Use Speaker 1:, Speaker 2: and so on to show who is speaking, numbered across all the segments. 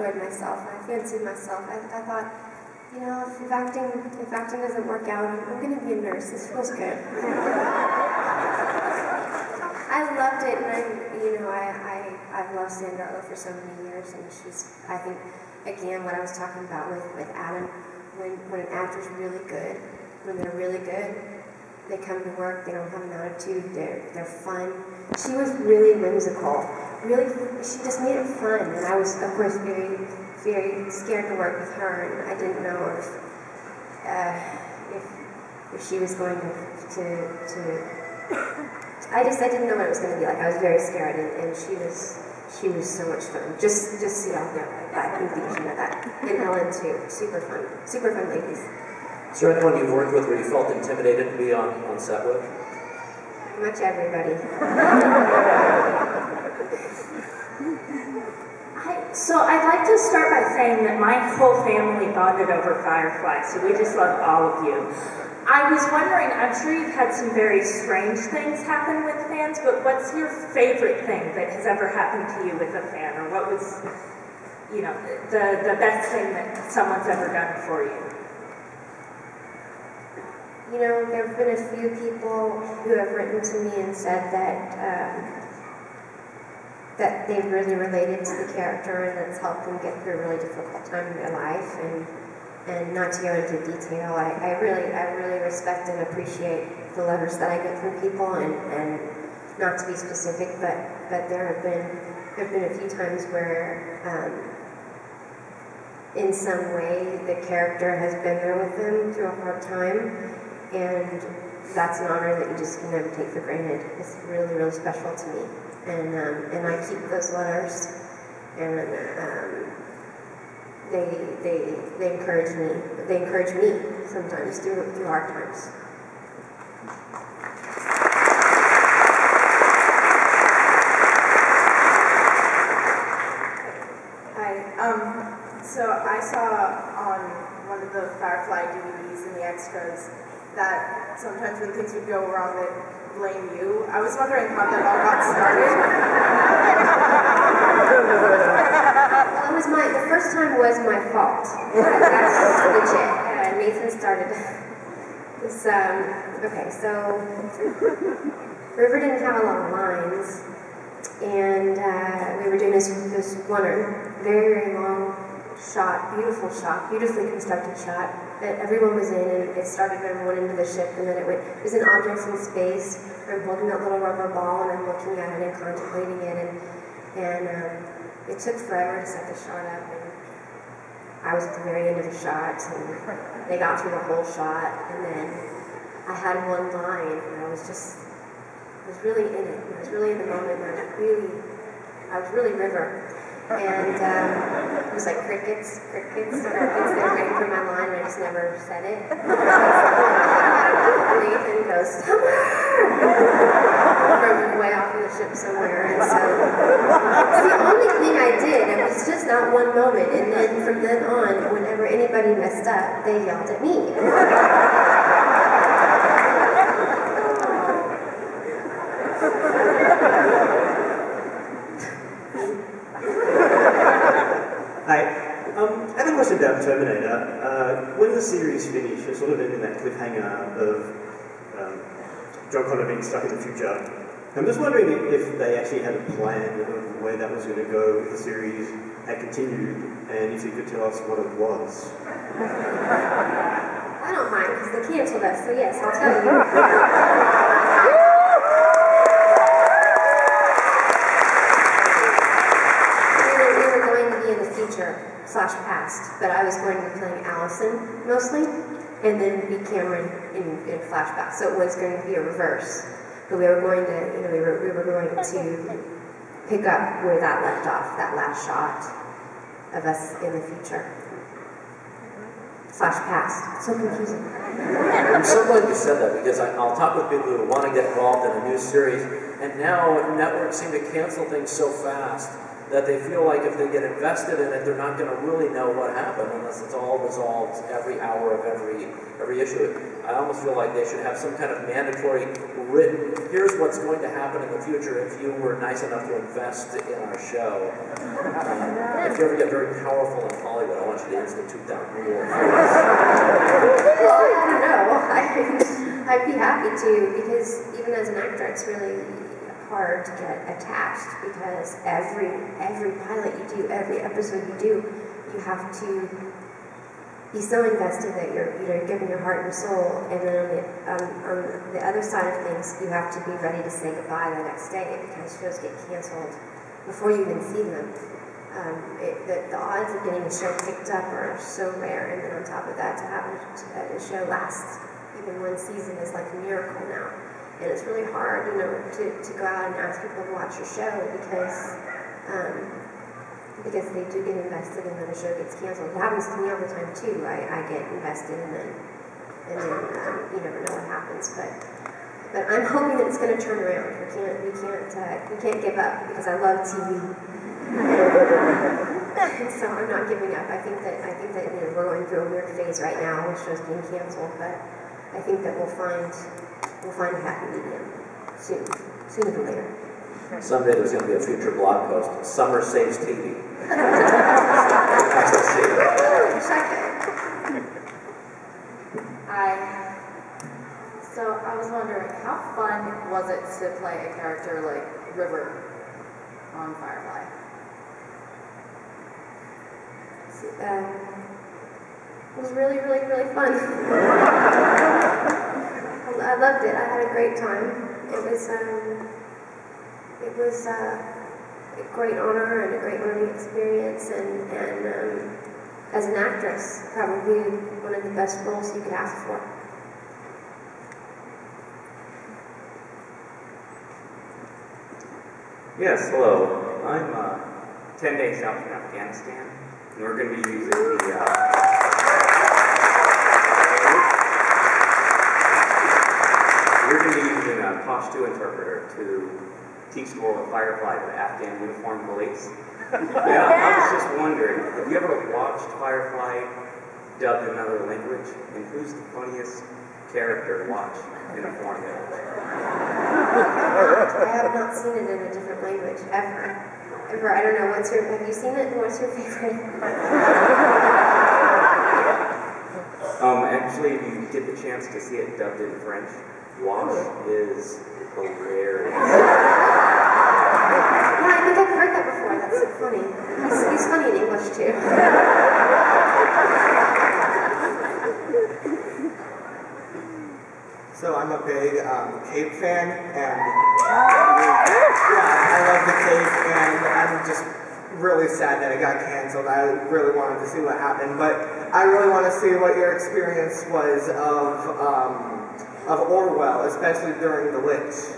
Speaker 1: enjoyed myself. I fancied myself. I thought, you know, if acting doesn't work out, I'm going to be a nurse. This feels good. I loved it, and I've loved Sandra Oh for so many years, and she's, I think, again, what I was talking about with Adam, when an actor's really good, when they're really good, they come to work, they don't have an attitude, they're fun. She was really whimsical. Really, she just made it fun, and I was, of course, very, very scared to work with her, and I didn't know if she was going to I didn't know what it was going to be like. I was very scared, and she was so much fun. Just so y'all know, I think you should know that. And Ellen too, super fun ladies.
Speaker 2: Is there anyone you've worked with where you felt intimidated to be on set with?
Speaker 1: Pretty much everybody.
Speaker 3: So I'd like to start by saying that my whole family bonded over Firefly, so we just love all of you. I was wondering, I'm sure you've had some very strange things happen with fans, but what's your favorite thing that has ever happened to you with a fan, or what was, you know, the best thing that someone's ever done for you?
Speaker 1: You know, there have been a few people who have written to me and said that that they've really related to the character, and that's helped them get through a really difficult time in their life. And not to go into detail, I really respect and appreciate the letters that I get from people, and not to be specific, but there have been a few times where in some way the character has been there with them through a hard time, and that's an honor that you just can never take for granted. It's really, really special to me, and I keep those letters, and they encourage me. They encourage me sometimes through hard times.
Speaker 4: Hi. So I saw on one of the Firefly DVDs in the extras that sometimes when things would go wrong, they'd blame you. I was wondering how that all got started.
Speaker 1: Well, the first time was my fault. That's legit. Nathan started this. Okay, so River didn't have a lot of lines, and we were doing this one very, very long shot, beautifully constructed shot that everyone was in, and it started with everyone into the ship, and then it was in objects in space. I'm holding that little rubber ball, and I'm looking at it and contemplating it, and it took forever to set the shot up, and I was at the very end of the shot, and they got through the whole shot, and then I had one line, and I was really in it. I was really in the moment, and I was really River. And it was like crickets. They were waiting for my line, and I just never said it. Nathan goes, "Summer!" from way off in the ship somewhere, and so it's the only thing I did. It was just that one moment, and then from then on, whenever anybody messed up, they yelled at me.
Speaker 5: Hi. I have a question about Terminator. When the series finished, it sort of ended in that cliffhanger of John Connor being stuck in the future. I'm just wondering if they actually had a plan of where that was going to go if the series had continued, and if you could tell us what it was.
Speaker 1: I don't mind, because they canceled us, so yes, I'll tell you. Past, but I was going to be playing Allison mostly, and then be Cameron in flashback. So it was going to be a reverse, but we were going to, we were going to pick up where that left off, that last shot of us in the future. Past. It's so confusing.
Speaker 2: I'm so glad you said that, because I'll talk with people who want to get involved in a new series, and now networks seem to cancel things so fast that they feel like if they get invested in it, they're not going to really know what happened unless it's all resolved every hour of every issue. I almost feel like they should have some kind of mandatory written, here's what's going to happen in the future if you were nice enough to invest in our show. If you ever get very powerful in Hollywood, I want you to institute that rule.
Speaker 1: Well, I don't know. I'd be happy to, because even as an actor, it's really hard to get attached, because every pilot you do, every episode you do, you have to be so invested that you're giving your heart and soul, and then on the other side of things, you have to be ready to say goodbye the next day, because shows get canceled before you even see them. The odds of getting a show picked up are so rare, and then on top of that, to have a show last even one season is like a miracle now. And it's really hard, to go out and ask people to watch your show, because they do get invested, and then the show gets canceled. It happens to me all the time too. I get invested, and then you never know what happens. But I'm hoping that it's going to turn around. We can't give up, because I love TV. So I'm not giving up. I think that we're going through a weird phase right now with shows being canceled, but I think that we'll find a happy medium sooner than later.
Speaker 2: Someday there's going to be a future blog post, Summer Saves TV.
Speaker 4: So I was wondering, how fun was it to play a character like River on Firefly?
Speaker 1: It was really, really, really fun. I loved it. I had a great time. It was a great honor and a great learning experience, and as an actress, probably one of the best roles you could ask for.
Speaker 6: Yes, hello. I'm 10 days out from Afghanistan, and we're going to be using a Pashto interpreter to teach the role of Firefly to the Afghan uniformed police. Yeah, I was just wondering, have you ever watched Firefly dubbed in another language? And who's the funniest character to watch in a foreign language?
Speaker 1: I have not seen it in a different language, ever. I don't know, have you seen it? What's your favorite?
Speaker 6: Actually, if you get the chance to see it dubbed in French, Wash is hilarious.
Speaker 1: Yeah, I think I've heard that before. That's so funny. He's funny in English, too.
Speaker 7: So I'm a big Cape fan, and yeah, I love the Cape, and I'm just really sad that it got canceled. I really wanted to see what happened, but I really want to see what your experience was of Orwell, especially during The Lich.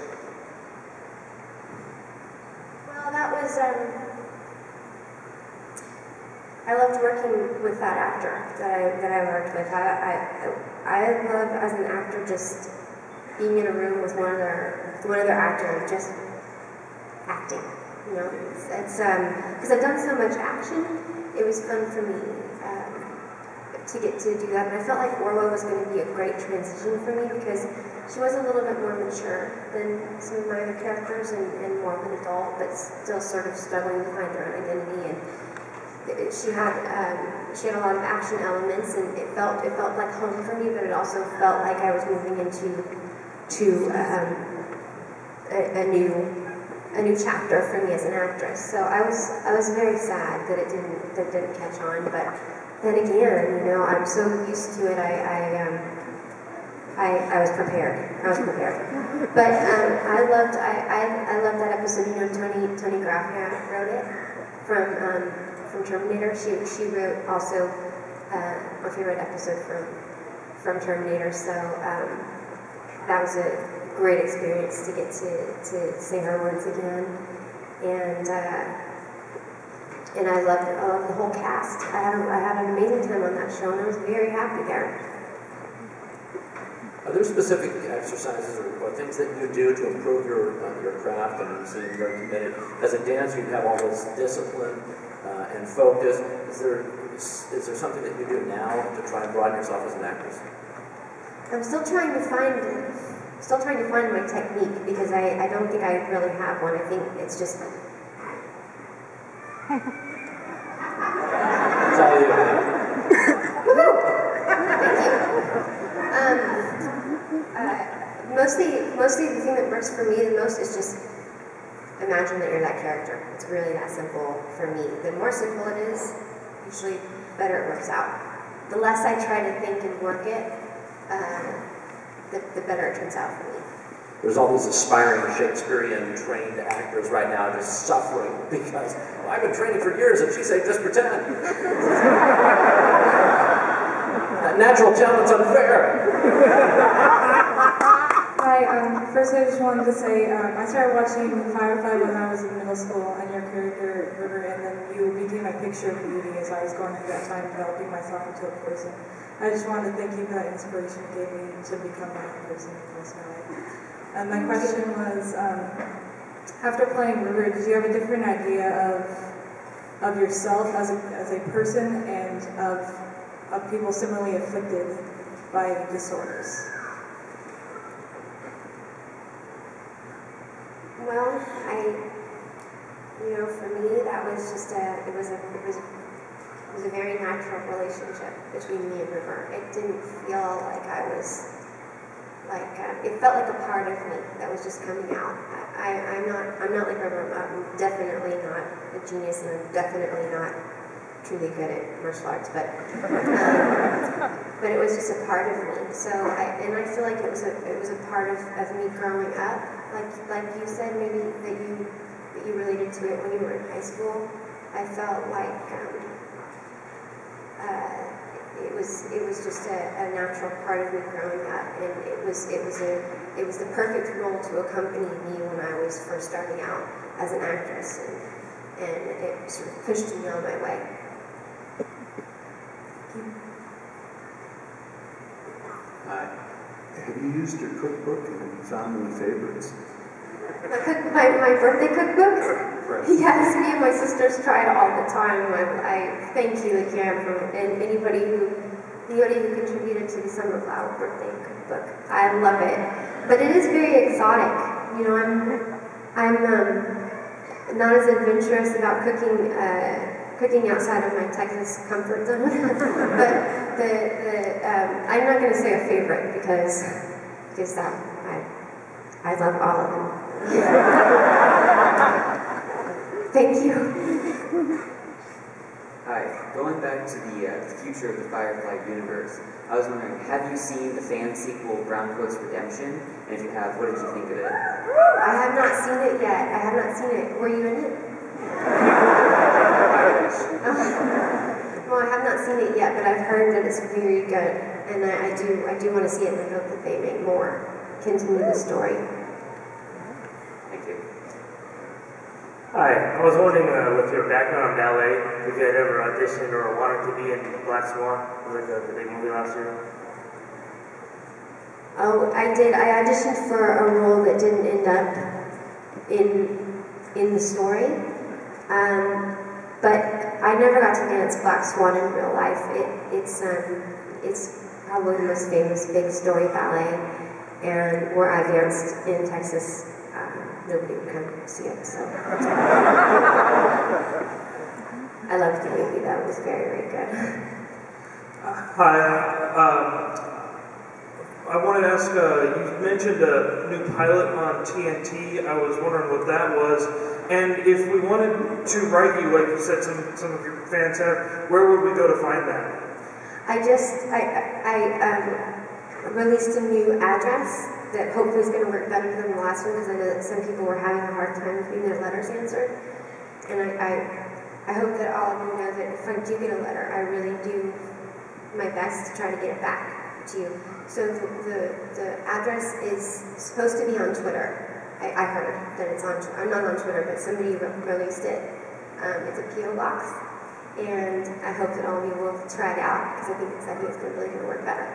Speaker 1: Well, that was, I loved working with that actor that I worked with. I love, as an actor, just being in a room with one other actor, just acting. You know, it's because I've done so much action. It was fun for me to get to do that, and I felt like Orwell was going to be a great transition for me, because she was a little bit more mature than some of my other characters, and more of an adult, but still sort of struggling to find her own identity. And she had a lot of action elements, and it felt like home for me, but it also felt like I was moving into a new chapter for me as an actress. So I was very sad that it didn't catch on, but then again, you know, I'm so used to it. I was prepared. But I loved that episode. You know, Tony Graffia wrote it from Terminator. She wrote also my favorite episode from Terminator. So that was a great experience to get to sing her words again, and I loved the whole cast. I had an amazing time on that show, and I was very happy there.
Speaker 2: Are there specific exercises or things that you do to improve your craft? And you seem very committed. As a dancer, you have all this discipline and focus. Is there something that you do now to try and broaden yourself as an actress?
Speaker 1: I'm still trying to find my technique, because I don't think I really have one. I think it's just.
Speaker 2: It's all you have.
Speaker 1: Woohoo! Thank you. Mostly the thing that works for me the most is just imagine that you're that character. It's really that simple for me. The more simple it is, usually better it works out. The less I try to think and work it, the better it turns out for me.
Speaker 2: There's all these aspiring Shakespearean trained actors right now just suffering because, well, I've been training for years and she said, just pretend. Natural talent's unfair.
Speaker 8: Hi, first I just wanted to say, I started watching Firefly when I was in middle school, and your character, River, and then you became my picture of beauty as I was going through that time developing myself into a person. I just wanted to thank you for that inspiration it gave me to become my own person in the rest of my life. And my question was, after playing River, did you have a different idea of yourself as a person and of people similarly afflicted by disorders?
Speaker 1: Well, for me, that was just it was a very natural relationship between me and River. It didn't feel like I was, it felt like a part of me that was just coming out. I'm not like River. I'm definitely not a genius, and I'm definitely not truly good at martial arts, but it was just a part of me. So I feel like it was a part of me growing up. Like you said, maybe that you related to it when you were in high school. I felt like it was just a natural part of me growing up, and it was the perfect role to accompany me when I was first starting out as an actress, and it sort of pushed me on my way.
Speaker 9: Hi. Have you used your cookbook and have you found any favorites?
Speaker 1: My birthday cookbook? Yes, me and my sisters try it all the time. I thank you again for anybody who contributed to the Summer Glau birthday cookbook. I love it, but it is very exotic. I'm not as adventurous about cooking outside of my Texas comfort zone. But I'm not going to say a favorite because I love all of them. Thank you.
Speaker 6: Hi, going back to the future of the Firefly universe, I was wondering, have you seen the fan sequel, Browncoat's Redemption? And if you have, what did you think of it?
Speaker 1: I have not seen it yet. I have not seen it. Were you in it? Well, I have not seen it yet, but I've heard that it's very good, and I do want to see it, and I hope that they make more, continue the story.
Speaker 6: Thank you.
Speaker 10: Hi, I was wondering with your background in ballet, if you had ever auditioned or wanted to be in Black Swan, like the big movie last year?
Speaker 1: Oh, I did. I auditioned for a role that didn't end up in the story. But I never got to dance Black Swan in real life. It's probably the most famous big story ballet, and where I danced in Texas, nobody would come see it. So I loved the movie. That was very, very good.
Speaker 10: Hi, I wanted to ask, you mentioned a new pilot on TNT. I was wondering what that was. And if we wanted to write you, like you said some of your fans have, where would we go to find that?
Speaker 1: I released a new address that hopefully is going to work better than the last one, because I know that some people were having a hard time getting their letters answered. And I hope that all of you know that if I do get a letter, I really do my best to try to get it back to you. So the address is supposed to be on Twitter. I heard that it's on. I'm not on Twitter, but somebody released it. It's a P.O. box, and I hope that all of you will try it out, because I think it's really going to work better.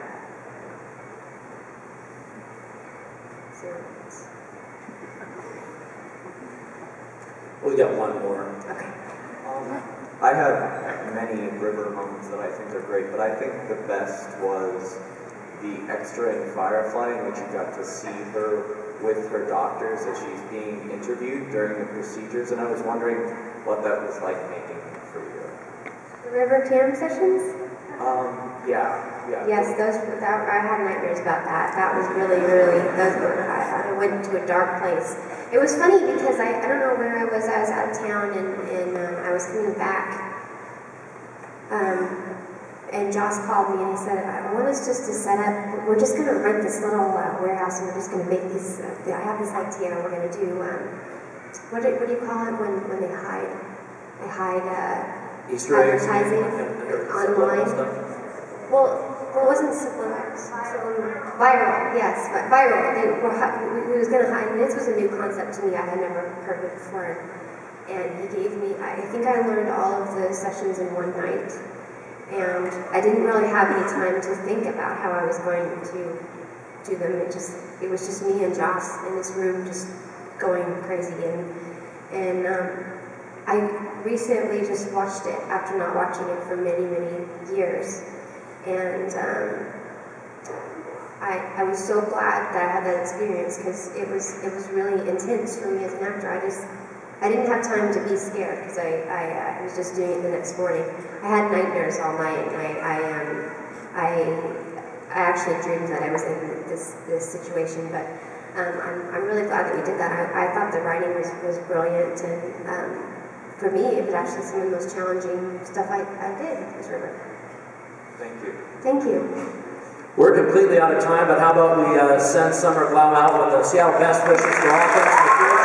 Speaker 11: I have many River moments that I think are great, but I think the best was the extra in Firefly in which you got to see her with her doctors as she's being interviewed during the procedures, and I was wondering what that was like making them for you.
Speaker 1: The River Tam sessions?
Speaker 11: Yeah.
Speaker 1: Yes, I had nightmares about that. That was really, I went to a dark place. It was funny because I don't know where I was out of town and I was coming back. And Joss called me and he said, I want us just to set up, we're just going to rent this little warehouse and we're just going to make these, I have this idea, we're going to do, what do you call it when they hide? They hide
Speaker 2: Easter eggs
Speaker 1: advertising online. Well, it wasn't viral, yes, but viral. He was going to hide, and this was a new concept to me. I had never heard of it before. And he gave me, I think I learned all of the sessions in one night. And I didn't really have any time to think about how I was going to do them. It was just me and Joss in this room just going crazy. And I recently just watched it after not watching it for many, many years. And I was so glad that I had that experience because it was really intense for me as an actor. I didn't have time to be scared because I was just doing it the next morning. I had nightmares all night, and I actually dreamed that I was in this situation. But I'm really glad that we did that. I thought the writing was brilliant, and for me, it was actually some of the most challenging stuff I did as River.
Speaker 11: Thank you.
Speaker 1: Thank you.
Speaker 2: We're completely out of time, but how about we send Summer Glau out with the Seattle best wishes for all things.